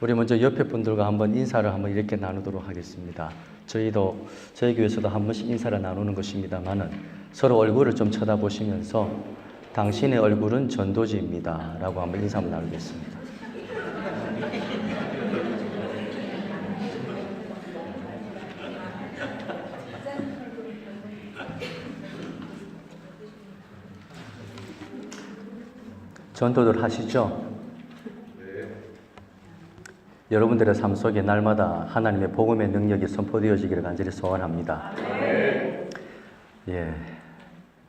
우리 먼저 옆에 분들과 한번 인사를 한번 이렇게 나누도록 하겠습니다. 저희 교회에서도 한 번씩 인사를 나누는 것입니다만은 서로 얼굴을 좀 쳐다보시면서 당신의 얼굴은 전도지입니다 라고 한번 인사 한번 나누겠습니다. 전도들 하시죠? 여러분들의 삶 속에 날마다 하나님의 복음의 능력이 선포되어지기를 간절히 소원합니다. 예.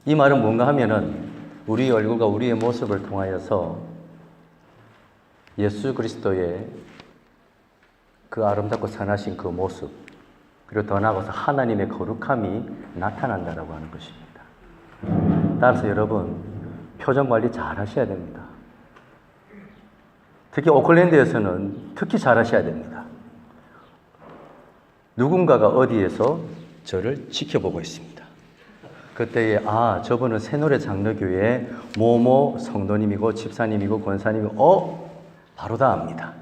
이 말은 뭔가 하면은 우리의 얼굴과 우리의 모습을 통하여서 예수 그리스도의 그 아름답고 선하신 그 모습, 그리고 더 나아가서 하나님의 거룩함이 나타난다라고 하는 것입니다. 따라서 여러분, 표정 관리 잘 하셔야 됩니다. 특히 오클랜드에서는 특히 잘 하셔야 됩니다. 누군가가 어디에서 저를 지켜보고 있습니다. 그때에 저분은 새노래 장로교회 모모 성도님이고 집사님이고 권사님이고 바로 다 압니다.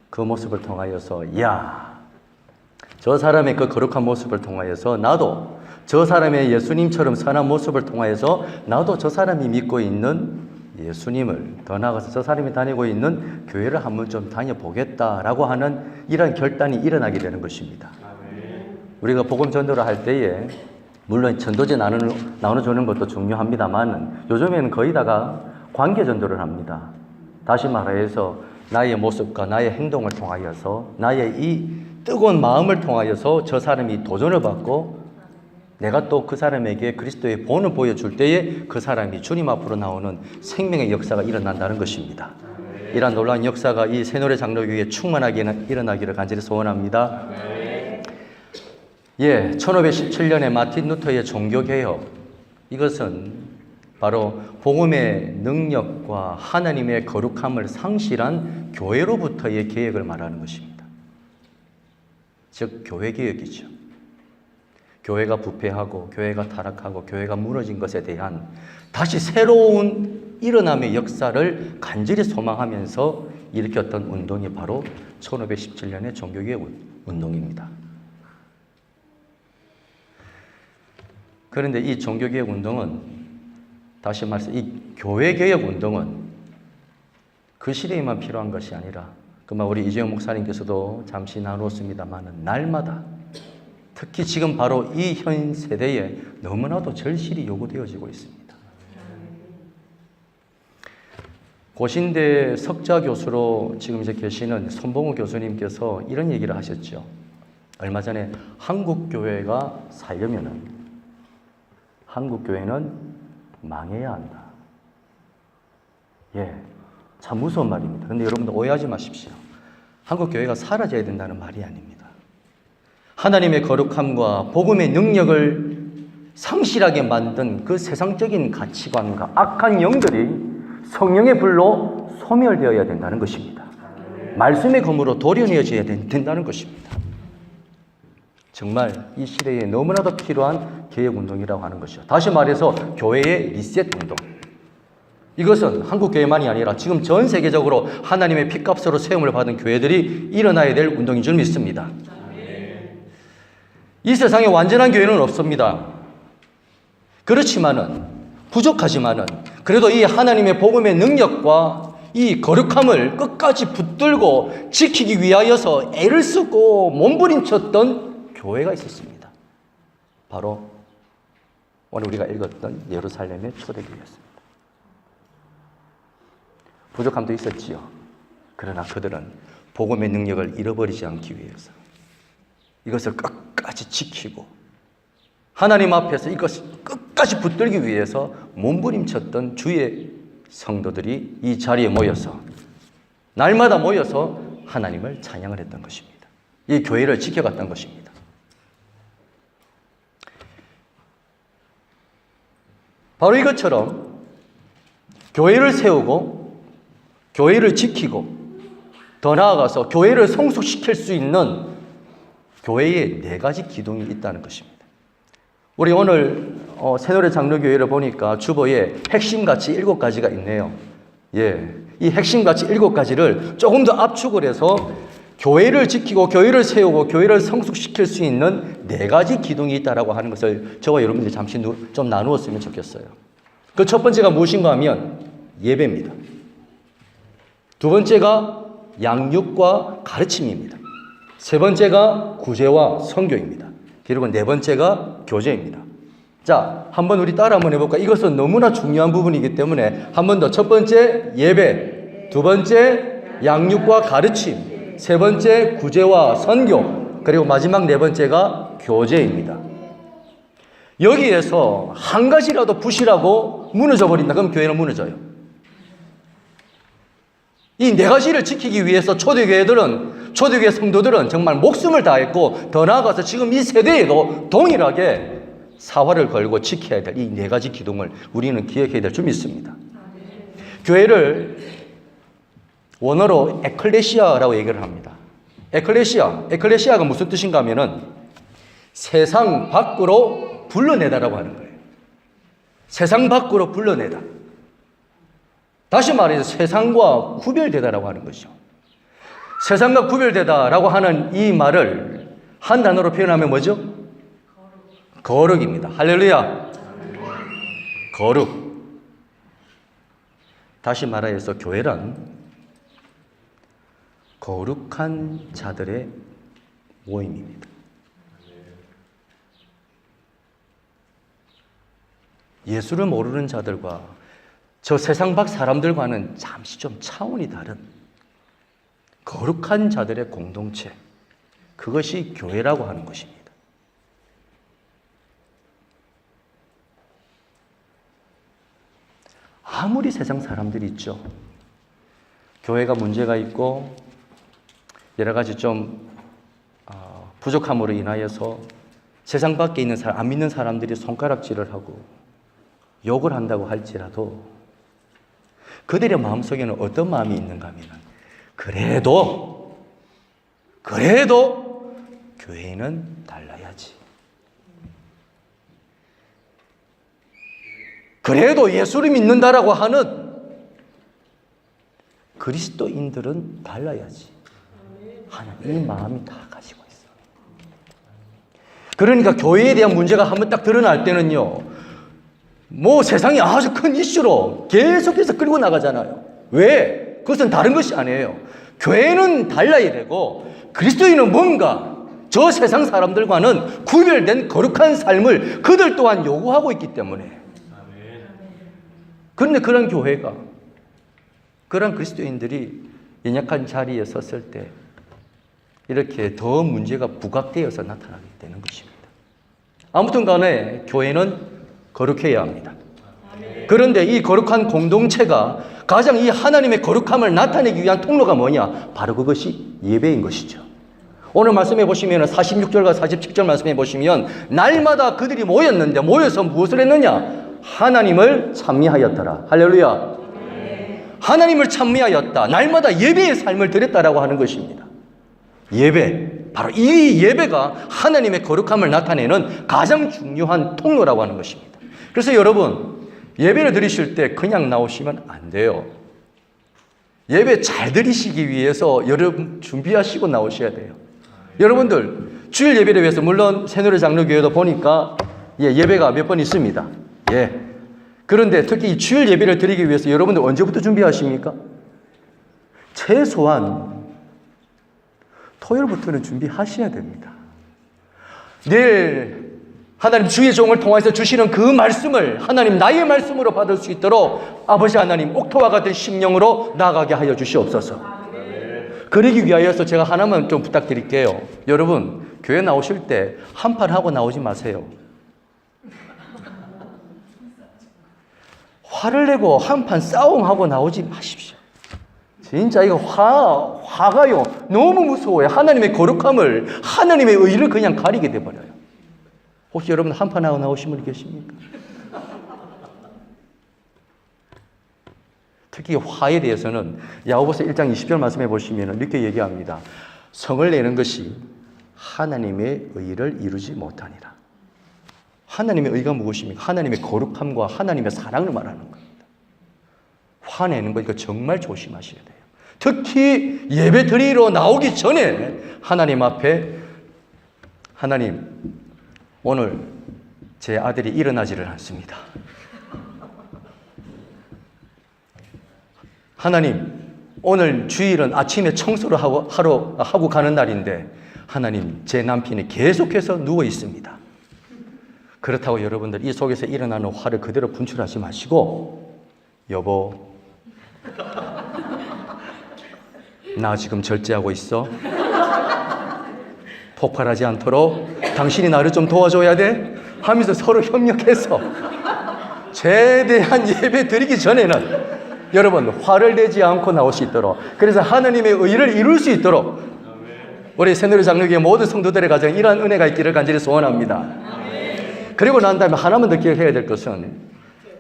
그 모습을 통하여서 저 사람의 그 거룩한 모습을 통하여서 나도 저 사람의 예수님처럼 선한 모습을 통하여서 나도 저 사람이 믿고 있는 예수님을, 더 나아가서 저 사람이 다니고 있는 교회를 한번 좀 다녀보겠다라고 하는 이런 결단이 일어나게 되는 것입니다. 우리가 복음 전도를 할 때에 물론 전도제 나눠주는 것도 중요합니다만 요즘에는 거의 다가 관계 전도를 합니다. 다시 말해서 나의 모습과 나의 행동을 통하여서 나의 이 뜨거운 마음을 통하여서 저 사람이 도전을 받고 내가 또 그 사람에게 그리스도의 본을 보여줄 때에 그 사람이 주님 앞으로 나오는 생명의 역사가 일어난다는 것입니다. 이러한 놀라운 역사가 이 새노래 장로교회에 충만하게 일어나기를 간절히 소원합니다. 1517년에 마틴 루터의 종교개혁, 이것은 바로 복음의 능력과 하나님의 거룩함을 상실한 교회로부터의 개혁을 말하는 것입니다. 즉 교회개혁이죠. 교회가 부패하고 교회가 타락하고 교회가 무너진 것에 대한 다시 새로운 일어남의 역사를 간절히 소망하면서 일으켰던 운동이 바로 1517년의 종교개혁 운동입니다. 그런데 이 종교개혁 운동은, 다시 말해서 이 교회개혁 운동은 그 시대에만 필요한 것이 아니라 그만 우리 이재용 목사님께서도 잠시 나눴습니다만 날마다 특히 지금 바로 이 현 세대에 너무나도 절실히 요구되어지고 있습니다. 고신대 석좌 교수로 지금 이제 계시는 손봉우 교수님께서 이런 얘기를 하셨죠. 얼마 전에 한국 교회가 살려면은 한국 교회는 망해야 한다. 참 무서운 말입니다. 그런데 여러분들 오해하지 마십시오. 한국 교회가 사라져야 된다는 말이 아닙니다. 하나님의 거룩함과 복음의 능력을 상실하게 만든 그 세상적인 가치관과 악한 영들이 성령의 불로 소멸되어야 된다는 것입니다. 말씀의 검으로 도려내어져야 된다는 것입니다. 정말 이 시대에 너무나도 필요한 개혁운동이라고 하는 것이죠. 다시 말해서 교회의 리셋 운동. 이것은 한국교회만이 아니라 지금 전 세계적으로 하나님의 피값으로 세움을 받은 교회들이 일어나야 될 운동인 줄 믿습니다. 이 세상에 완전한 교회는 없습니다. 그렇지만은, 부족하지만은, 그래도 이 하나님의 복음의 능력과 이 거룩함을 끝까지 붙들고 지키기 위하여서 애를 쓰고 몸부림쳤던 교회가 있었습니다. 바로 오늘 우리가 읽었던 예루살렘의 초대교회였습니다. 부족함도 있었지요. 그러나 그들은 복음의 능력을 잃어버리지 않기 위해서 이것을 끝까지 지키고 하나님 앞에서 이것을 끝까지 붙들기 위해서 몸부림쳤던 주의 성도들이 이 자리에 모여서 날마다 모여서 하나님을 찬양을 했던 것입니다. 이 교회를 지켜갔던 것입니다. 바로 이것처럼 교회를 세우고 교회를 지키고 더 나아가서 교회를 성숙시킬 수 있는 교회에 4가지 기둥이 있다는 것입니다. 우리 오늘 새노래 장로교회를 보니까 주보에 핵심같이 7가지가 있네요. 이 핵심가치 7가지를 조금 더 압축을 해서 교회를 지키고 교회를 세우고 교회를 성숙시킬 수 있는 4가지 기둥이 있다라고 하는 것을 저와 여러분들이 잠시 좀 나누었으면 좋겠어요. 그 첫 번째가 무엇인가 하면 예배입니다. 두 번째가 양육과 가르침입니다. 세 번째가 구제와 선교입니다. 그리고 네 번째가 교제입니다. 자, 한번 우리 따라 한번 해볼까? 이것은 너무나 중요한 부분이기 때문에 한 번 더. 첫 번째 예배, 두 번째 양육과 가르침, 세 번째 구제와 선교, 그리고 마지막 네 번째가 교제입니다. 여기에서 한 가지라도 부실하고 무너져 버린다. 그럼 교회는 무너져요. 이 네 가지를 지키기 위해서 초대교회 성도들은 정말 목숨을 다했고, 더 나아가서 지금 이 세대에도 동일하게 사활을 걸고 지켜야 될 이 네 가지 기둥을 우리는 기억해야 될 줄 믿습니다. 교회를 원어로 에클레시아라고 얘기를 합니다. 에클레시아가 무슨 뜻인가 하면은 세상 밖으로 불러내다라고 하는 거예요. 세상 밖으로 불러내다. 다시 말해서 세상과 구별되다라고 하는 것이죠. 세상과 구별되다라고 하는 이 말을 한 단어로 표현하면 뭐죠? 거룩입니다. 할렐루야. 거룩. 다시 말해서 교회란 거룩한 자들의 모임입니다. 예수를 모르는 자들과 저 세상 밖 사람들과는 잠시 좀 차원이 다른 거룩한 자들의 공동체, 그것이 교회라고 하는 것입니다. 아무리 세상 사람들이 있죠. 교회가 문제가 있고 여러 가지 좀 부족함으로 인하여서 세상 밖에 있는 사람, 안 믿는 사람들이 손가락질을 하고 욕을 한다고 할지라도 그들의 마음속에는 어떤 마음이 있는가 하면 그래도 교회는 달라야지. 그래도 예수를 믿는다라고 하는 그리스도인들은 달라야지 하는 이 마음이 다 가지고 있어요. 그러니까 교회에 대한 문제가 한번 딱 드러날 때는요, 뭐 세상이 아주 큰 이슈로 계속해서 끌고 나가잖아요. 왜? 그것은 다른 것이 아니에요. 교회는 달라야 되고 그리스도인은 뭔가 저 세상 사람들과는 구별된 거룩한 삶을 그들 또한 요구하고 있기 때문에. 그런데 그런 교회가, 그런 그리스도인들이 연약한 자리에 섰을 때 이렇게 더 문제가 부각되어서 나타나게 되는 것입니다. 아무튼 간에 교회는 거룩해야 합니다. 그런데 이 거룩한 공동체가 가장 이 하나님의 거룩함을 나타내기 위한 통로가 뭐냐? 바로 그것이 예배인 것이죠. 오늘 말씀해 보시면 46절과 47절 말씀해 보시면 날마다 그들이 모였는데 모여서 무엇을 했느냐? 하나님을 찬미하였더라. 할렐루야. 하나님을 찬미하였다. 날마다 예배의 삶을 드렸다라고 하는 것입니다. 예배. 바로 이 예배가 하나님의 거룩함을 나타내는 가장 중요한 통로라고 하는 것입니다. 그래서 여러분, 예배를 드리실 때 그냥 나오시면 안 돼요. 예배 잘 드리시기 위해서 여러분 준비하시고 나오셔야 돼요. 여러분들, 주일 예배를 위해서, 물론 새노래 장로교회도 보니까 예배가 몇 번 있습니다. 그런데 특히 이 주일 예배를 드리기 위해서 여러분들 언제부터 준비하십니까? 최소한 토요일부터는 준비하셔야 됩니다. 내일 하나님 주의 종을 통해서 주시는 그 말씀을 하나님 나의 말씀으로 받을 수 있도록 아버지 하나님 옥토와 같은 심령으로 나아가게 하여 주시옵소서. 그러기 위하여서 제가 하나만 좀 부탁드릴게요. 여러분, 교회 나오실 때 한판 하고 나오지 마세요. 화를 내고 한판 싸움하고 나오지 마십시오. 진짜 이거 화가요 너무 무서워요. 하나님의 거룩함을, 하나님의 의를 그냥 가리게 돼버려요. 혹시 여러분 한판 하고 나오신 분이 계십니까? 특히 화에 대해서는 야고보서 1장 20절 말씀해 보시면 이렇게 얘기합니다. 성을 내는 것이 하나님의 의를 이루지 못하니라. 하나님의 의가 무엇입니까? 하나님의 거룩함과 하나님의 사랑을 말하는 겁니다. 화내는 거 이거 정말 조심하셔야 돼요. 특히 예배 드리러 나오기 전에 하나님 앞에 하나님, 오늘 제 아들이 일어나지를 않습니다. 하나님, 오늘 주일은 아침에 청소를 하고 가는 날인데 하나님, 제 남편이 계속해서 누워 있습니다. 그렇다고 여러분들 이 속에서 일어나는 화를 그대로 분출하지 마시고, 여보, 나 지금 절제하고 있어. 폭발하지 않도록 당신이 나를 좀 도와줘야 돼 하면서 서로 협력해서 최대한 예배 드리기 전에는 여러분 화를 내지 않고 나올 수 있도록, 그래서 하나님의 의를 이룰 수 있도록 우리 새누리 장로교회 모든 성도들의 가정에 이러한 은혜가 있기를 간절히 소원합니다. 그리고 난 다음에 하나만 더 기억해야 될 것은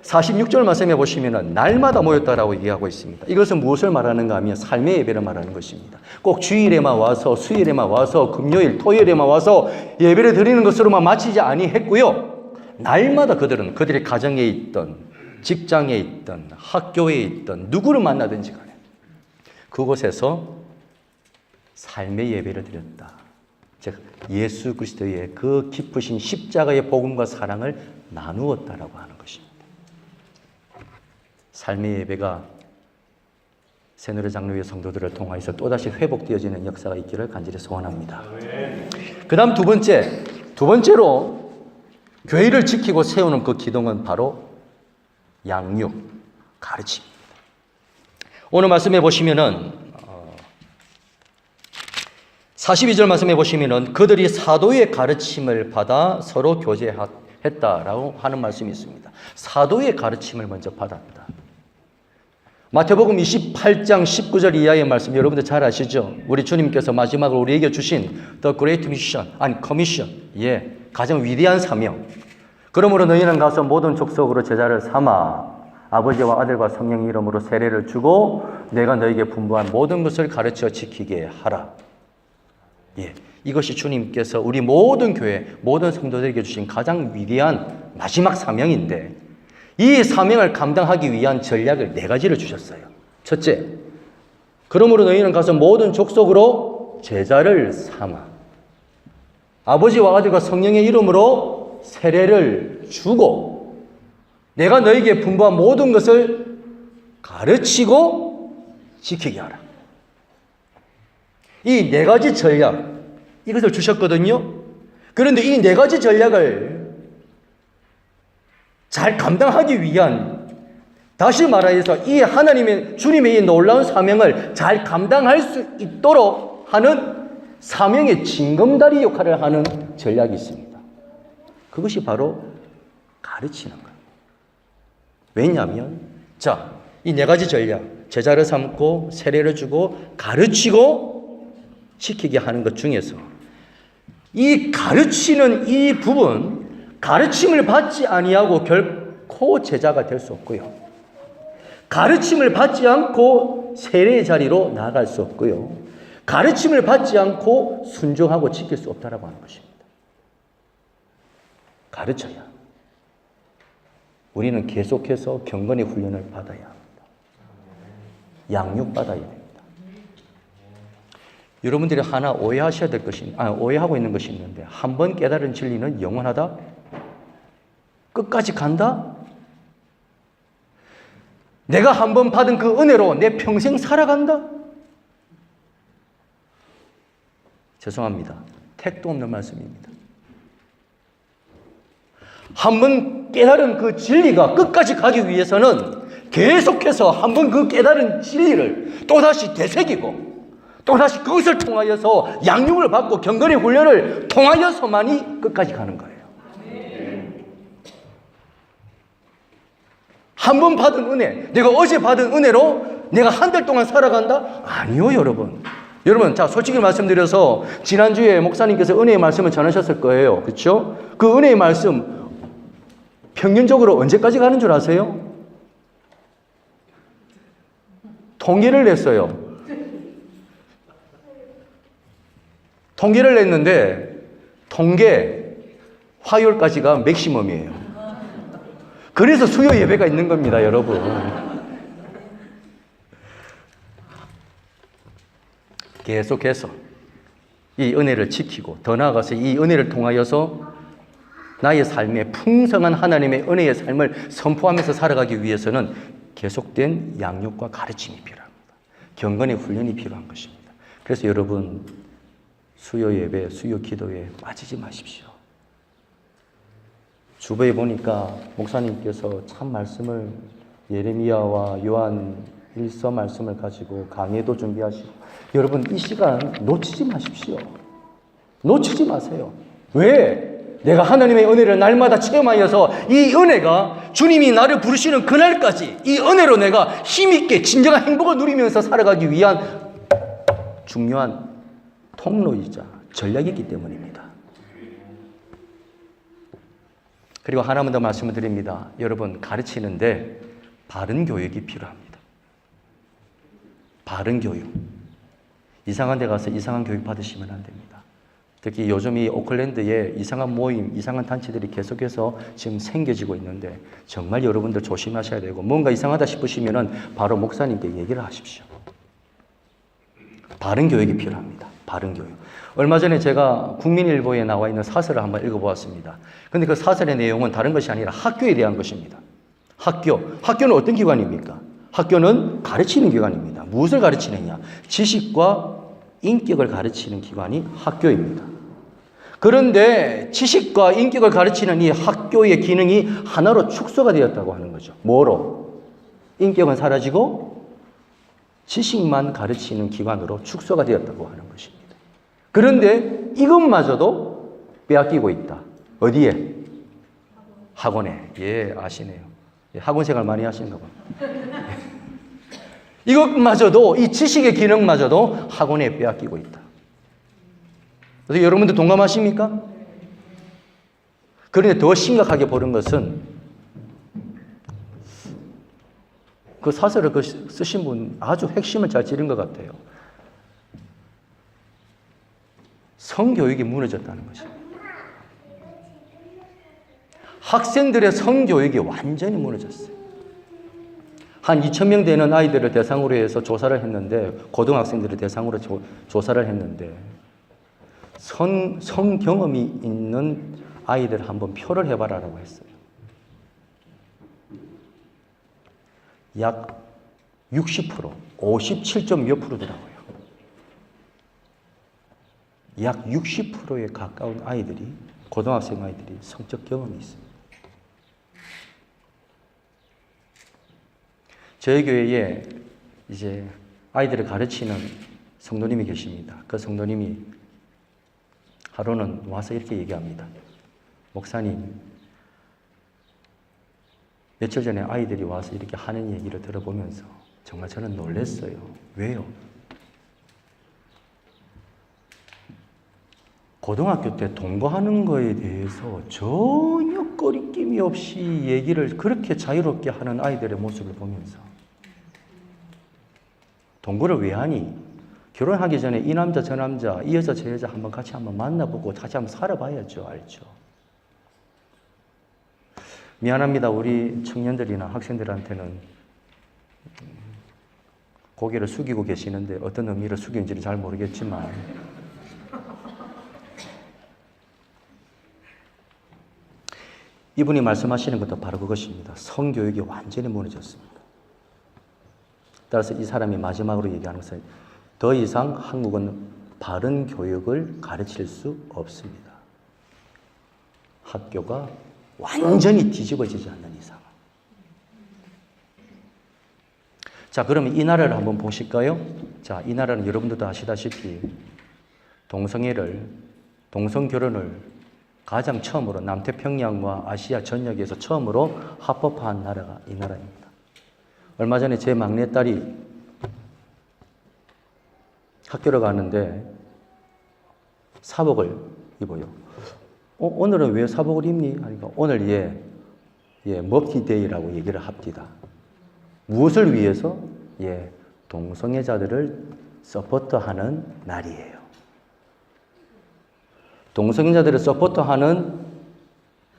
46절 말씀해 보시면 날마다 모였다라고 얘기하고 있습니다. 이것은 무엇을 말하는가 하면 삶의 예배를 말하는 것입니다. 꼭 주일에만 와서, 수요일에만 와서, 금요일, 토요일에만 와서 예배를 드리는 것으로만 마치지 아니했고요. 날마다 그들이 가정에 있던, 직장에 있던, 학교에 있던, 누구를 만나든지 간에 그곳에서 삶의 예배를 드렸다. 즉 예수 그리스도의 그 깊으신 십자가의 복음과 사랑을 나누었다라고 하는 것입니다. 삶의 예배가 새누리 장로교회 성도들을 통하여서 또다시 회복되어지는 역사가 있기를 간절히 소원합니다. 그 다음 두 번째로 교회를 지키고 세우는 그 기둥은 바로 양육, 가르침입니다. 오늘 말씀해 보시면은 42절 말씀해 보시면은 그들이 사도의 가르침을 받아 서로 교제했다라고 하는 말씀이 있습니다. 사도의 가르침을 먼저 받았다. 마태복음 28장 19절 이하의 말씀 여러분들 잘 아시죠? 우리 주님께서 마지막으로 우리에게 주신 The Great Mission, 아니 Commission, 가장 위대한 사명. 그러므로 너희는 가서 모든 족속으로 제자를 삼아 아버지와 아들과 성령의 이름으로 세례를 주고 내가 너희에게 분부한 모든 것을 가르쳐 지키게 하라. 이것이 주님께서 우리 모든 교회, 모든 성도들에게 주신 가장 위대한 마지막 사명인데, 이 사명을 감당하기 위한 전략을 4가지를 주셨어요. 첫째, 그러므로 너희는 가서 모든 족속으로 제자를 삼아 아버지와 아들과 성령의 이름으로 세례를 주고 내가 너희에게 분부한 모든 것을 가르치고 지키게 하라. 이 4가지 전략, 이것을 주셨거든요. 그런데 이 4가지 전략을 잘 감당하기 위한, 다시 말하여서 이 하나님의, 주님의 이 놀라운 사명을 잘 감당할 수 있도록 하는 사명의 징검다리 역할을 하는 전략이 있습니다. 그것이 바로 가르치는 거예요. 왜냐하면 이 4가지 전략, 제자를 삼고 세례를 주고 가르치고 지키게 하는 것 중에서 이 가르치는 이 부분, 가르침을 받지 아니하고 결코 제자가 될 수 없고요. 가르침을 받지 않고 세례의 자리로 나아갈 수 없고요. 가르침을 받지 않고 순종하고 지킬 수 없다라고 하는 것입니다. 가르쳐야 우리는 계속해서 경건의 훈련을 받아야 합니다. 양육받아야 됩니다. 여러분들이 하나 오해하셔야 될 것이, 오해하고 있는 것이 있는데, 한 번 깨달은 진리는 영원하다? 끝까지 간다? 내가 한 번 받은 그 은혜로 내 평생 살아간다? 죄송합니다. 택도 없는 말씀입니다. 한 번 깨달은 그 진리가 끝까지 가기 위해서는 계속해서 한 번 그 깨달은 진리를 또다시 되새기고 또다시 그것을 통하여서 양육을 받고 경건의 훈련을 통하여서만이 끝까지 가는 거예요. 한 번 받은 은혜, 내가 어제 받은 은혜로 내가 한 달 동안 살아간다? 아니요, 여러분. 여러분, 자, 솔직히 말씀드려서 지난주에 목사님께서 은혜의 말씀을 전하셨을 거예요. 그렇죠? 그 은혜의 말씀 평균적으로 언제까지 가는 줄 아세요? 통계를 냈어요. 통계를 냈는데 통계 화요일까지가 맥시멈이에요. 그래서 수요 예배가 있는 겁니다, 여러분. 계속해서 이 은혜를 지키고 더 나아가서 이 은혜를 통하여서 나의 삶에 풍성한 하나님의 은혜의 삶을 선포하면서 살아가기 위해서는 계속된 양육과 가르침이 필요합니다. 경건의 훈련이 필요한 것입니다. 그래서 여러분 수요 예배, 수요 기도에 빠지지 마십시오. 주보에 보니까 목사님께서 참 말씀을 예레미야와 요한 1서 말씀을 가지고 강의도 준비하시고 여러분 이 시간 놓치지 마십시오. 놓치지 마세요. 왜? 내가 하나님의 은혜를 날마다 체험하여서 이 은혜가 주님이 나를 부르시는 그날까지 이 은혜로 내가 힘있게 진정한 행복을 누리면서 살아가기 위한 중요한 통로이자 전략이기 때문입니다. 그리고 하나만 더 말씀을 드립니다. 여러분 가르치는데 바른 교육이 필요합니다. 바른 교육. 이상한 데 가서 이상한 교육 받으시면 안 됩니다. 특히 요즘 이 오클랜드에 이상한 모임, 이상한 단체들이 계속해서 지금 생겨지고 있는데 정말 여러분들 조심하셔야 되고 뭔가 이상하다 싶으시면은 바로 목사님께 얘기를 하십시오. 바른 교육이 필요합니다. 바른 교육. 얼마 전에 제가 국민일보에 나와 있는 사설을 한번 읽어보았습니다. 근데 그 사설의 내용은 다른 것이 아니라 학교에 대한 것입니다. 학교는 어떤 기관입니까? 학교는 가르치는 기관입니다. 무엇을 가르치느냐? 지식과 인격을 가르치는 기관이 학교입니다. 그런데 지식과 인격을 가르치는 이 학교의 기능이 하나로 축소가 되었다고 하는 거죠. 뭐로? 인격은 사라지고 지식만 가르치는 기관으로 축소가 되었다고 하는 것입니다. 그런데 이것마저도 빼앗기고 있다. 어디에? 학원에. 예, 아시네요. 학원 생활 많이 하시는가 봅니다. 이것마저도, 이 지식의 기능마저도 학원에 빼앗기고 있다. 그래서 여러분들 동감하십니까? 그런데 더 심각하게 보는 것은 그 사설을 쓰신 분 아주 핵심을 잘 찌른 것 같아요. 성교육이 무너졌다는 것입니다. 학생들의 성교육이 완전히 무너졌어요. 한 2,000명 되는 아이들을 대상으로 해서 조사를 했는데, 고등학생들을 대상으로 조사를 했는데, 성 경험이 있는 아이들 한번 표를 해봐라라고 했어요. 약 60%, 57점 몇 프로더라고요. 약 60%에 가까운 아이들이, 고등학생 아이들이 성적 경험이 있습니다. 저희 교회에 이제 아이들을 가르치는 성도님이 계십니다. 그 성도님이 하루는 와서 이렇게 얘기합니다. 목사님, 며칠 전에 아이들이 와서 이렇게 하는 얘기를 들어보면서 정말 저는 놀랐어요. 왜요? 고등학교 때 동거하는 거에 대해서 전혀 꺼리낌이 없이 얘기를 그렇게 자유롭게 하는 아이들의 모습을 보면서 동거를 왜 하니? 결혼하기 전에 이 남자 저 남자, 이 여자 저 여자 한번 같이 한번 만나보고 같이 한번 살아봐야죠. 알죠? 미안합니다. 우리 청년들이나 학생들한테는 고개를 숙이고 계시는데 어떤 의미로 숙인지는 잘 모르겠지만 이분이 말씀하시는 것도 바로 그것입니다. 성교육이 완전히 무너졌습니다. 따라서 이 사람이 마지막으로 얘기하는 것은 더 이상 한국은 바른 교육을 가르칠 수 없습니다. 학교가 완전히 뒤집어지지 않는 이상. 자, 그러면 이 나라를 한번 보실까요? 자, 이 나라는 여러분들도 아시다시피 동성결혼을 가장 처음으로 남태평양과 아시아 전역에서 처음으로 합법화한 나라가 이 나라입니다. 얼마 전에 제 막내딸이 학교를 가는데 사복을 입어요. 오늘은 왜 사복을 입니? 하니까 오늘 먹기데이라고 얘기를 합디다. 무엇을 위해서? 동성애자들을 서포트하는 날이에요. 동성애자들을 서포트하는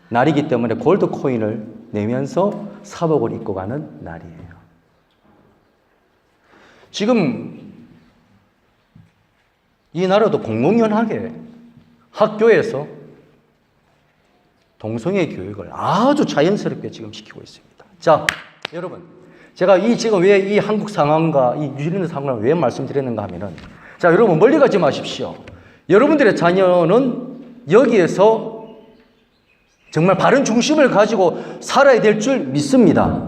날이기 때문에 골드 코인을 내면서 사복을 입고 가는 날이에요. 지금 이 나라도 공공연하게 학교에서 동성애 교육을 아주 자연스럽게 지금 시키고 있습니다. 자, 여러분, 제가 지금 왜 이 한국 상황과 이 뉴질랜드 상황을 왜 말씀드렸는가 하면은, 자, 여러분 멀리 가지 마십시오. 여러분들의 자녀는 여기에서 정말 바른 중심을 가지고 살아야 될 줄 믿습니다.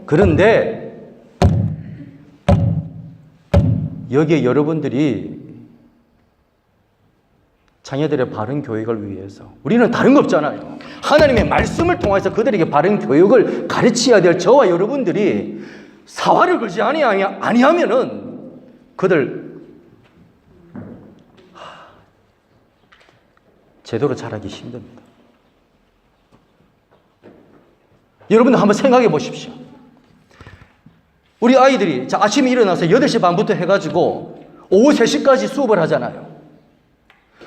그런데 여기에 여러분들이 자녀들의 바른 교육을 위해서, 우리는 다른 거 없잖아요. 하나님의 말씀을 통해서 그들에게 바른 교육을 가르쳐야 될 저와 여러분들이 사활을 걸지 아니하면은 그들 제대로 자라기 힘듭니다. 여러분들 한번 생각해 보십시오. 우리 아이들이 아침에 일어나서 8시 반부터 해가지고 오후 3시까지 수업을 하잖아요.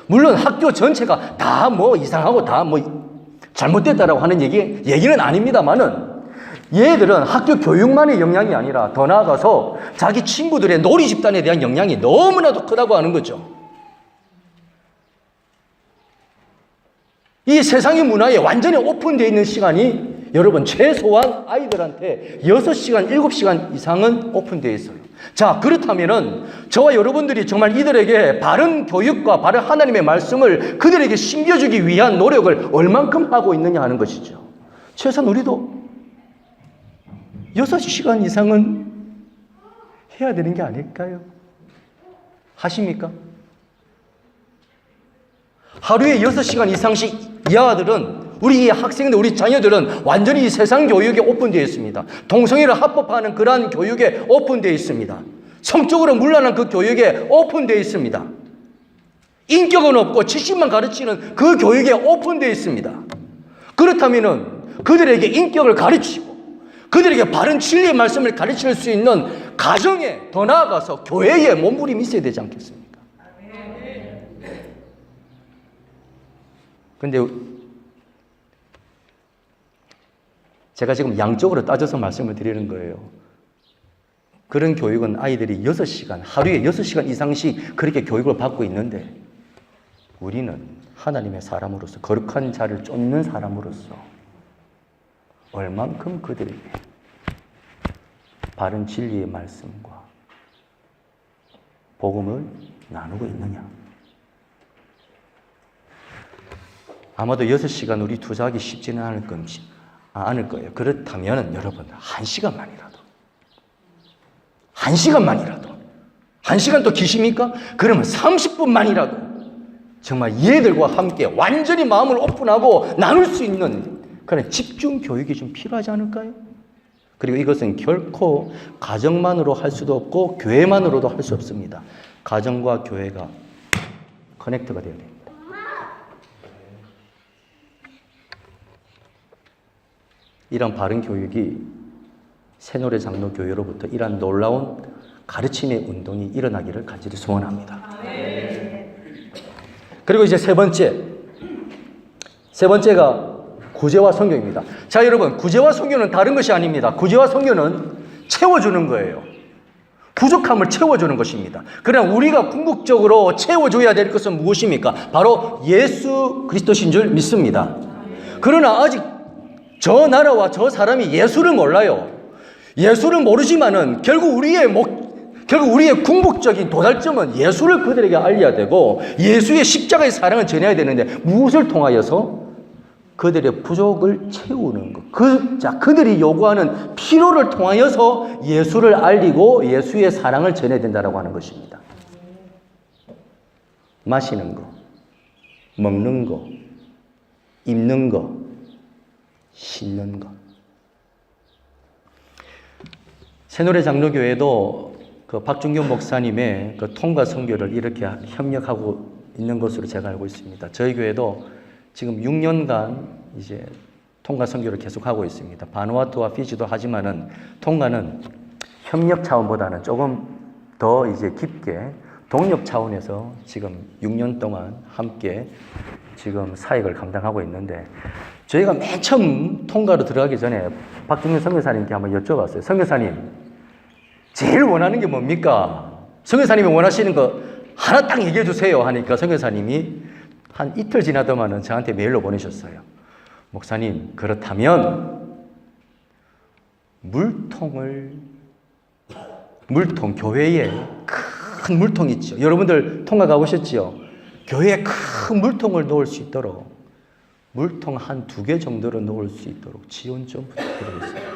물론 학교 전체가 다 뭐 이상하고 다 뭐 잘못됐다라고 하는 얘기는 아닙니다만은, 얘들은 학교 교육만의 영향이 아니라 더 나아가서 자기 친구들의 놀이 집단에 대한 영향이 너무나도 크다고 하는 거죠. 이 세상의 문화에 완전히 오픈되어 있는 시간이 여러분 최소한 아이들한테 6시간, 7시간 이상은 오픈되어 있어요. 자, 그렇다면은 저와 여러분들이 정말 이들에게 바른 교육과 바른 하나님의 말씀을 그들에게 심겨주기 위한 노력을 얼만큼 하고 있느냐 하는 것이죠. 최소한 우리도 6시간 이상은 해야 되는 게 아닐까요? 하십니까? 하루에 6시간 이상씩 이 아들은, 우리 학생들, 우리 자녀들은 완전히 세상 교육에 오픈되어 있습니다. 동성애를 합법화하는 그러한 교육에 오픈되어 있습니다. 성적으로 문란한 그 교육에 오픈되어 있습니다. 인격은 없고 지식만 가르치는 그 교육에 오픈되어 있습니다. 그렇다면은 그들에게 인격을 가르치고 그들에게 바른 진리의 말씀을 가르칠 수 있는 가정에, 더 나아가서 교회에 몸부림이 있어야 되지 않겠습니까? 근데 제가 지금 양쪽으로 따져서 말씀을 드리는 거예요. 그런 교육은 아이들이 6시간, 하루에 6시간 이상씩 그렇게 교육을 받고 있는데, 우리는 하나님의 사람으로서, 거룩한 자를 쫓는 사람으로서 얼만큼 그들에게 바른 진리의 말씀과 복음을 나누고 있느냐. 아마도 6시간 우리 투자하기 쉽지는 않을 거예요. 그렇다면 여러분, 1시간만이라도 1시간 또 기십니까? 그러면 30분만이라도 정말 얘들과 함께 완전히 마음을 오픈하고 나눌 수 있는 그런 집중 교육이 좀 필요하지 않을까요? 그리고 이것은 결코 가정만으로 할 수도 없고 교회만으로도 할 수 없습니다. 가정과 교회가 커넥트가 되어야 됩니다. 이런 바른 교육이 새노래 장로교회로부터 이러한 놀라운 가르침의 운동이 일어나기를 간절히 소원합니다. 그리고 이제 세 번째가 구제와 성교입니다. 자, 여러분, 구제와 성교는 다른 것이 아닙니다. 구제와 성교는 채워주는 거예요. 부족함을 채워주는 것입니다. 그러나 우리가 궁극적으로 채워줘야 될 것은 무엇입니까? 바로 예수 그리스도신 줄 믿습니다. 그러나 아직 저 나라와 저 사람이 예수를 몰라요. 예수를 모르지만은 결국 우리의 궁극적인 도달점은 예수를 그들에게 알려야 되고 예수의 십자가의 사랑을 전해야 되는데, 무엇을 통하여서? 그들의 부족을 채우는 것. 그들이 요구하는 필요를 통하여서 예수를 알리고 예수의 사랑을 전해야 된다고 하는 것입니다. 마시는 거, 먹는 거, 입는 거, 신는 것. 새노래 장로교회도 그 박준경 목사님의 그 통과 선교를 이렇게 협력하고 있는 것으로 제가 알고 있습니다. 저희 교회도 지금 6년간 이제 통과 선교를 계속하고 있습니다. 바누아투와 피지도 하지만은 통과는 협력 차원보다는 조금 더 이제 깊게 동력 차원에서 지금 6년 동안 함께 지금 사역을 감당하고 있는데, 저희가 맨 처음 통과로 들어가기 전에 박준경 선교사님께 한번 여쭤봤어요. 선교사님, 제일 원하는 게 뭡니까? 선교사님이 원하시는 거 하나 딱 얘기해 주세요 하니까 선교사님이 한 이틀 지나더만은 저한테 메일로 보내셨어요. 목사님, 그렇다면 물통, 교회에 큰 물통 있죠. 여러분들 통과 가보셨지요? 교회에 큰 물통을 놓을 수 있도록 물통 한 2개 정도로 놓을 수 있도록 지원 좀 부탁드리겠습니다.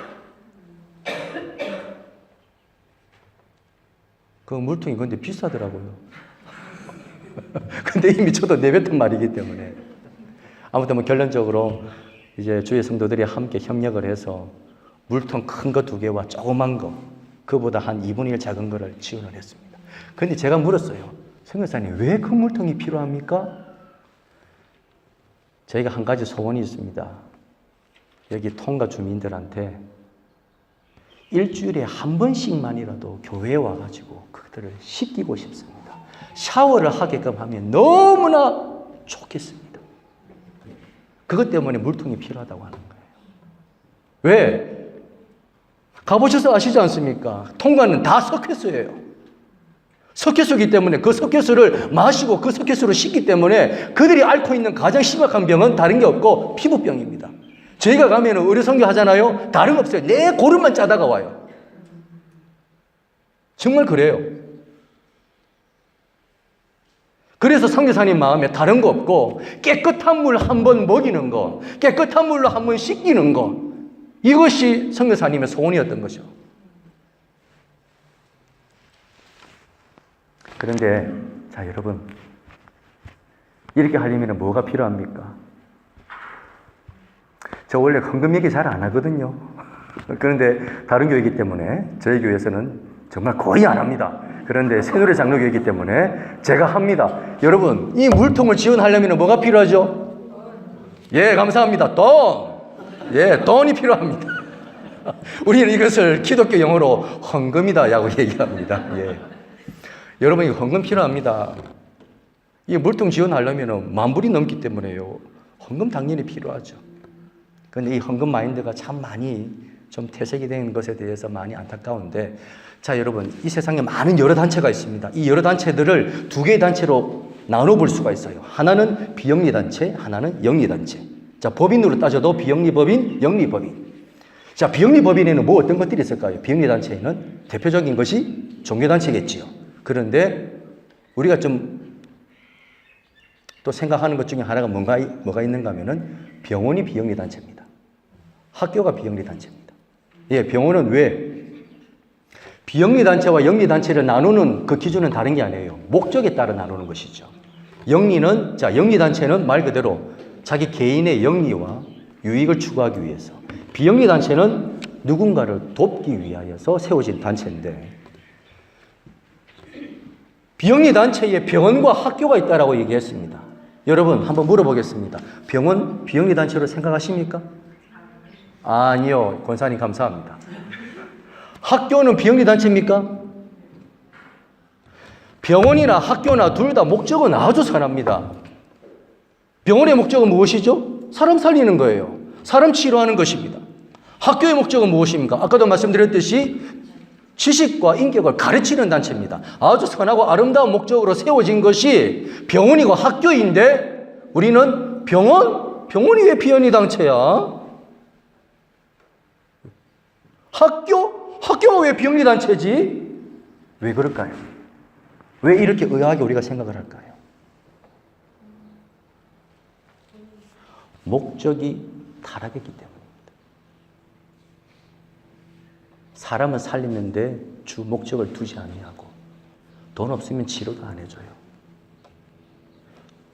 그 물통이 근데 비싸더라고요. 근데 이미 저도 내뱉은 말이기 때문에. 아무튼 뭐 결론적으로 이제 주의 성도들이 함께 협력을 해서 물통 큰 거 2개와 조그만 거, 그보다 한 2분의 1 작은 거를 지원을 했습니다. 근데 제가 물었어요. 선교사님, 왜 큰 물통이 필요합니까? 저희가 한 가지 소원이 있습니다. 여기 통가 주민들한테 일주일에 한 번씩만이라도 교회에 와가지고 그들을 씻기고 싶습니다. 샤워를 하게끔 하면 너무나 좋겠습니다. 그것 때문에 물통이 필요하다고 하는 거예요. 왜? 가보셔서 아시지 않습니까? 통가는 다 석회수예요. 석회수이기 때문에 그 석회수를 마시고 그 석회수를 씻기 때문에 그들이 앓고 있는 가장 심각한 병은 다른 게 없고 피부병입니다. 저희가 가면 의료 선교 하잖아요. 다른 거 없어요. 내 고름만 짜다가 와요. 정말 그래요. 그래서 선교사님 마음에 다른 거 없고 깨끗한 물 한 번 먹이는 거, 깨끗한 물로 한 번 씻기는 거, 이것이 선교사님의 소원이었던 거죠. 그런데 자 여러분, 이렇게 하려면 뭐가 필요합니까? 저 원래 헌금 얘기 잘 안 하거든요. 그런데 다른 교회이기 때문에 저희 교회에서는 정말 거의 안 합니다. 그런데 새노래 장로교회이기 때문에 제가 합니다. 여러분, 이 물통을 지원하려면 뭐가 필요하죠? 예, 감사합니다. 돈! 예, 돈이 필요합니다. 우리는 이것을 기독교 용어로 헌금이다라고 얘기합니다. 예. 여러분, 이 헌금 필요합니다. 이 물통 지원하려면 10,000불이 넘기 때문에요. 헌금 당연히 필요하죠. 그런데 이 헌금 마인드가 참 많이 좀 퇴색이 된 것에 대해서 많이 안타까운데, 자 여러분, 이 세상에 많은 여러 단체가 있습니다. 이 여러 단체들을 2개의 단체로 나눠볼 수가 있어요. 하나는 비영리단체, 하나는 영리단체. 자, 법인으로 따져도 비영리법인, 영리법인. 자, 비영리법인에는 뭐 어떤 것들이 있을까요? 비영리단체에는 대표적인 것이 종교단체겠지요. 그런데 우리가 좀 또 생각하는 것 중에 하나가 뭐가 있는가 하면은 병원이 비영리단체입니다. 학교가 비영리단체입니다. 예, 병원은 왜? 비영리단체와 영리단체를 나누는 그 기준은 다른 게 아니에요. 목적에 따라 나누는 것이죠. 영리는, 자, 영리단체는 말 그대로 자기 개인의 영리와 유익을 추구하기 위해서, 비영리단체는 누군가를 돕기 위하여서 세워진 단체인데, 비영리단체에 병원과 학교가 있다라고 얘기했습니다. 여러분, 한번 물어보겠습니다. 병원 비영리단체로 생각하십니까? 아니요. 권사님 감사합니다. 학교는 비영리단체입니까? 병원이나 학교나 둘 다 목적은 아주 선합니다. 병원의 목적은 무엇이죠? 사람 살리는 거예요. 사람 치료하는 것입니다. 학교의 목적은 무엇입니까? 아까도 말씀드렸듯이 지식과 인격을 가르치는 단체입니다. 아주 선하고 아름다운 목적으로 세워진 것이 병원이고 학교인데, 우리는 병원이 왜 비영리단체야? 학교가 왜 비영리단체지? 왜 그럴까요? 왜 이렇게 의아하게 우리가 생각을 할까요? 목적이 타락했기 때문입니다. 사람을 살리는데 주 목적을 두지 아니하고, 돈 없으면 치료도 안 해줘요.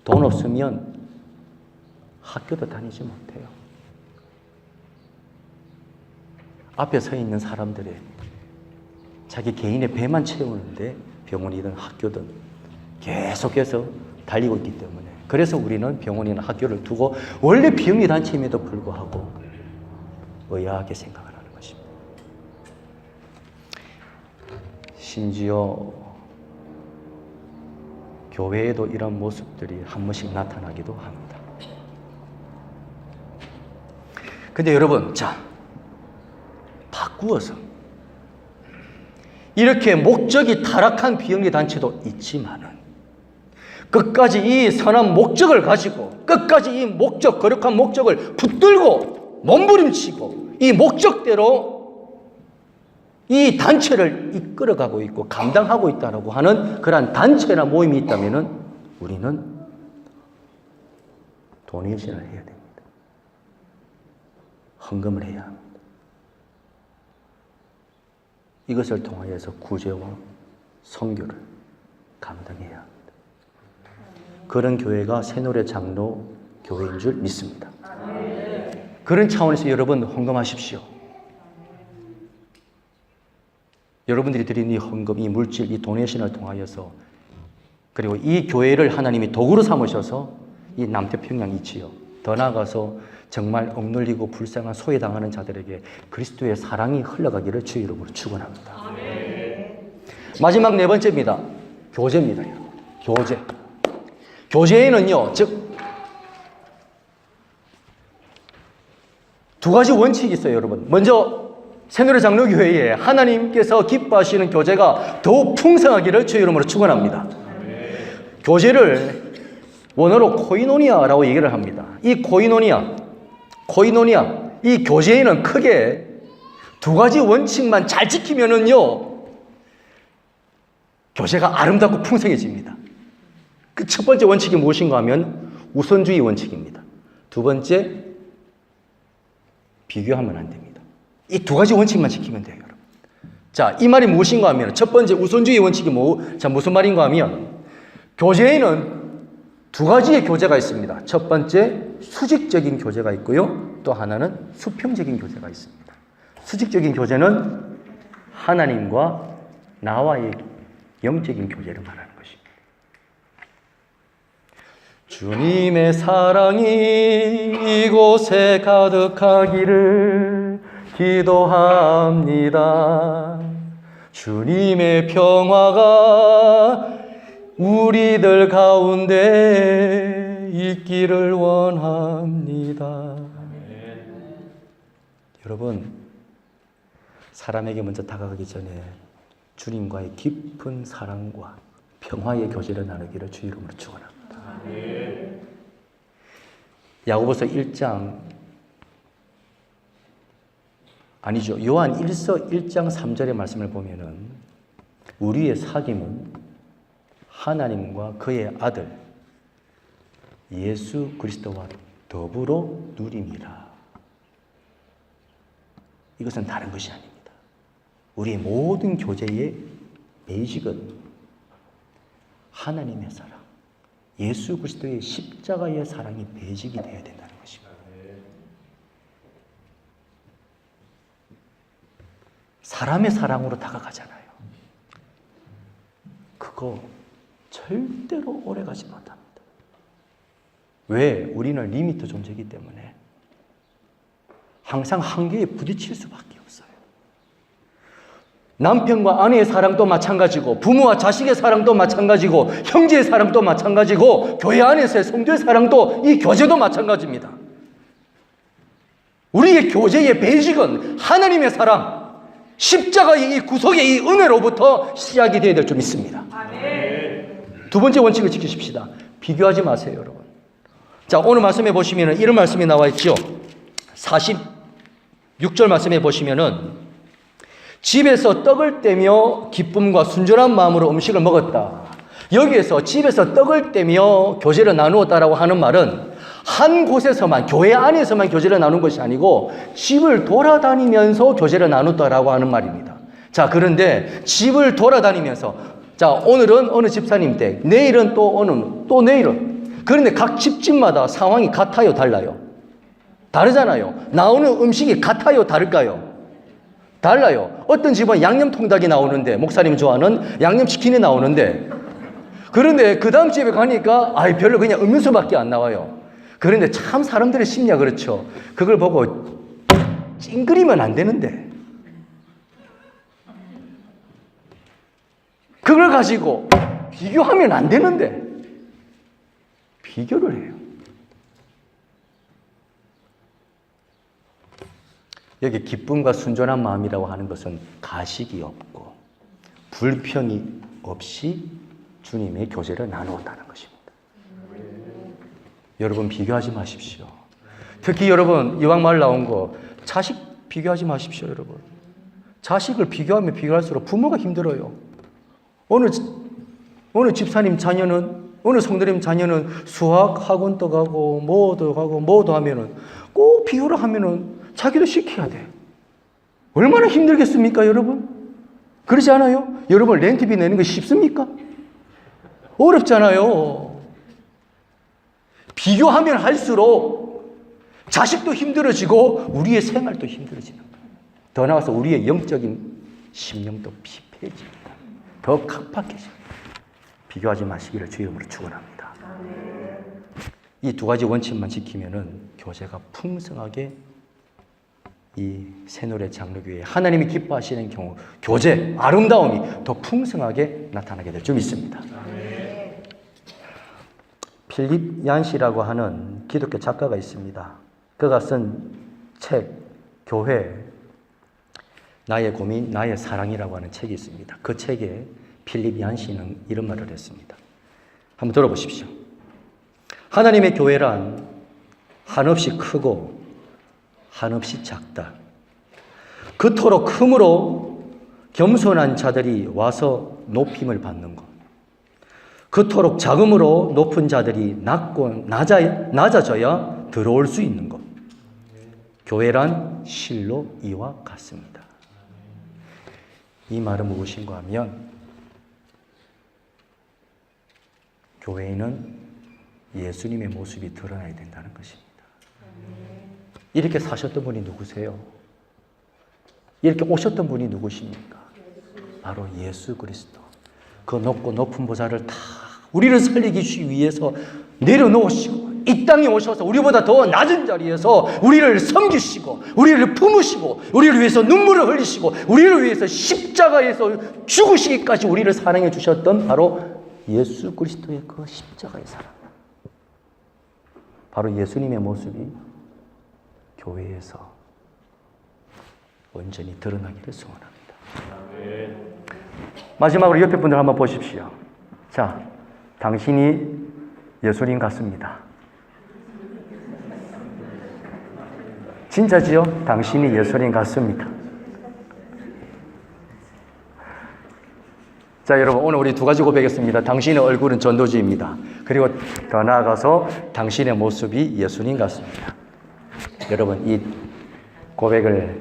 돈 없으면 학교도 다니지 못해요. 앞에 서 있는 사람들의 자기 개인의 배만 채우는데 병원이든 학교든 계속해서 달리고 있기 때문에, 그래서 우리는 병원이나 학교를 두고 원래 비영리단체임에도 불구하고 의아하게 생각을 하는 것입니다. 심지어 교회에도 이런 모습들이 한 번씩 나타나기도 합니다. 근데 여러분, 자, 바꾸어서 이렇게 목적이 타락한 비영리단체도 있지만은 끝까지 이 선한 목적을 가지고 끝까지 이 목적, 거룩한 목적을 붙들고 몸부림치고 이 목적대로 이 단체를 이끌어가고 있고 감당하고 있다고 하는 그러한 단체나 모임이 있다면 우리는 도네이션을 해야 됩니다. 헌금을 해야 합니다. 이것을 통하여서 구제와 선교를 감당해야 합니다. 그런 교회가 새노래 장로 교회인 줄 믿습니다. 그런 차원에서 여러분 헌금하십시오. 여러분들이 드린 이 헌금, 이 물질, 이 도네이션을 통하여서 그리고 이 교회를 하나님이 도구로 삼으셔서 이 남태평양 이 지역, 더 나아가서 정말 억눌리고 불쌍한 소외당하는 자들에게 그리스도의 사랑이 흘러가기를 주의 이름으로 축원합니다. 마지막 네 번째입니다. 교제입니다. 교제. 교제에는요, 즉 두 가지 원칙이 있어요, 여러분. 먼저 새노래 장로교회에 하나님께서 기뻐하시는 교제가 더욱 풍성하기를 주의 이름으로 축원합니다. 교제를 원어로 코이노니아라고 얘기를 합니다. 이 코이노니아, 이 교제에는 크게 두 가지 원칙만 잘 지키면은요, 교제가 아름답고 풍성해집니다. 그 첫 번째 원칙이 무엇인가 하면 우선주의 원칙입니다. 두 번째, 비교하면 안 됩니다. 이 두 가지 원칙만 지키면 돼요, 여러분. 자, 이 말이 무엇인가 하면 첫 번째 우선주의 원칙이 무슨 말인가 하면 교제에는 두 가지의 교제가 있습니다. 첫 번째, 수직적인 교제가 있고요. 또 하나는 수평적인 교제가 있습니다. 수직적인 교제는 하나님과 나와의 영적인 교제를 말하는 것입니다. 주님의 사랑이 이곳에 가득하기를 기도합니다. 주님의 평화가 우리들 가운데 있기를 원합니다. 여러분, 사람에게 먼저 다가가기 전에 주님과의 깊은 사랑과 평화의 교제를 나누기를 주 이름으로 축원합니다. 야고보서 1장 아니죠. 요한 1서 1장 3절의 말씀을 보면은 우리의 사귐은 하나님과 그의 아들 예수 그리스도와 더불어 누림이라. 이것은 다른 것이 아닙니다. 우리의 모든 교제의 베이직은 하나님의 사랑, 예수 그리스도의 십자가의 사랑이 베이직이 되어야 된다는 것입니다. 사람의 사랑으로 다가가잖아요. 그거 절대로 오래가지 못합니다. 왜? 우리는 리미트 존재이기 때문에 항상 한계에 부딪힐 수밖에 없어요. 남편과 아내의 사랑도 마찬가지고 부모와 자식의 사랑도 마찬가지고 형제의 사랑도 마찬가지고 교회 안에서의 성도의 사랑도 이 교제도 마찬가지입니다. 우리의 교제의 베이직은 하나님의 사랑, 십자가의 이 구속의 이 은혜로부터 시작이 되어야 될 줄 믿습니다. 두 번째 원칙을 지키십시다. 비교하지 마세요, 여러분. 자, 오늘 말씀해 보시면 이런 말씀이 나와 있죠. 46절 말씀해 보시면은 집에서 떡을 떼며 기쁨과 순전한 마음으로 음식을 먹었다. 여기에서 집에서 떡을 떼며 교제를 나누었다라고 하는 말은 한 곳에서만, 교회 안에서만 교제를 나눈 것이 아니고 집을 돌아다니면서 교제를 나눴다라고 하는 말입니다. 자, 그런데 집을 돌아다니면서, 자, 오늘은 어느 집사님 댁, 내일은 또 내일은. 그런데 각 집집마다 상황이 같아요, 달라요? 다르잖아요. 나오는 음식이 같아요, 다를까요? 달라요. 어떤 집은 양념통닭이 나오는데, 목사님 좋아하는 양념치킨이 나오는데, 그런데 그 다음 집에 가니까 별로 그냥 음료수밖에 안 나와요. 그런데 참 사람들의 심리가 그렇죠. 그걸 보고 찡그리면 안 되는데 그걸 가지고 비교하면 안 되는데 비교를 해요. 여기 기쁨과 순전한 마음이라고 하는 것은 가식이 없고 불평이 없이 주님의 교제를 나누었다는 것입니다. 여러분 비교하지 마십시오. 특히 여러분 이왕 말 나온 거 자식 비교하지 마십시오. 여러분 자식을 비교하면 비교할수록 부모가 힘들어요. 어느 집사님 자녀는 어느 성도님 자녀는 수학 학원도 가고 뭐도 하면은 꼭 비교를 하면은 자기도 시켜야 돼. 얼마나 힘들겠습니까, 여러분? 그러지 않아요? 여러분 렌트비 내는 거 쉽습니까? 어렵잖아요. 비교하면 할수록 자식도 힘들어지고 우리의 생활도 힘들어지는 거예요. 더 나아가서 우리의 영적인 심령도 피폐해집니다. 더 각박해집니다. 비교하지 마시기를 주 이름으로 축원합니다. 이 두 가지 원칙만 지키면은 교제가 풍성하게 이 새노래 장로교회 하나님이 기뻐하시는 경우 교제 아름다움이 더 풍성하게 나타나게 될 줄 믿습니다. 필립 얀시라고 하는 기독교 작가가 있습니다. 그가 쓴 책 교회 나의 고민 나의 사랑이라고 하는 책이 있습니다. 그 책에 필립 얀시는 이런 말을 했습니다. 한번 들어보십시오. 하나님의 교회란 한없이 크고 한없이 작다. 그토록 크므로 겸손한 자들이 와서 높임을 받는 것. 그토록 작음으로 높은 자들이 낮아져야 들어올 수 있는 것. 교회란 실로 이와 같습니다. 이 말은 무엇인가 하면 교회에는 예수님의 모습이 드러나야 된다는 것입니다. 이렇게 사셨던 분이 누구세요? 이렇게 오셨던 분이 누구십니까? 바로 예수 그리스도. 그 높고 높은 보좌를 다 우리를 살리기 위해서 내려놓으시고 이 땅에 오셔서 우리보다 더 낮은 자리에서 우리를 섬기시고 우리를 품으시고 우리를 위해서 눈물을 흘리시고 우리를 위해서 십자가에서 죽으시기까지 우리를 사랑해 주셨던 바로 예수 그리스도의 그 십자가의 사랑. 바로 예수님의 모습이 교회에서 온전히 드러나기를 소원합니다. 마지막으로 옆에 분들 한번 보십시오. 자, 당신이 예수님 같습니다. 진짜지요? 당신이 예수님 같습니다. 자, 여러분 오늘 우리 두 가지 고백했습니다. 당신의 얼굴은 전도지입니다. 그리고 더 나아가서 당신의 모습이 예수님 같습니다. 여러분 이 고백을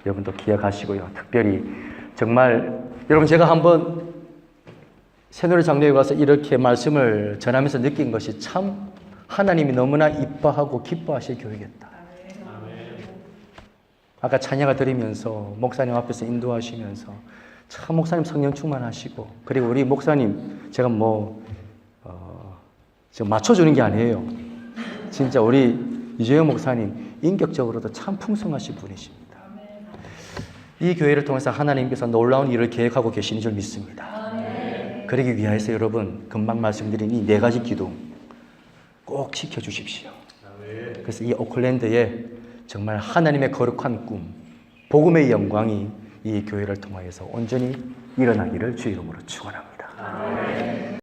여러분도 기억하시고요. 특별히 정말 여러분 제가 한번 새노래 장로에 가서 이렇게 말씀을 전하면서 느낀 것이 참 하나님이 너무나 이뻐하고 기뻐하실 교회겠다. 아까 찬양을 드리면서 목사님 앞에서 인도하시면서 참 목사님 성령 충만하시고 그리고 우리 목사님 제가 지금 맞춰주는 게 아니에요. 진짜 우리 이재영 목사님 인격적으로도 참 풍성하신 분이십니다. 이 교회를 통해서 하나님께서 놀라운 일을 계획하고 계시는 줄 믿습니다. 그러기 위해서 여러분 금방 말씀드린 이 네 가지 기둥 꼭 지켜주십시오. 그래서 이 오클랜드에 정말 하나님의 거룩한 꿈, 복음의 영광이 이 교회를 통하여서 온전히 일어나기를 주 이름으로 축원합니다.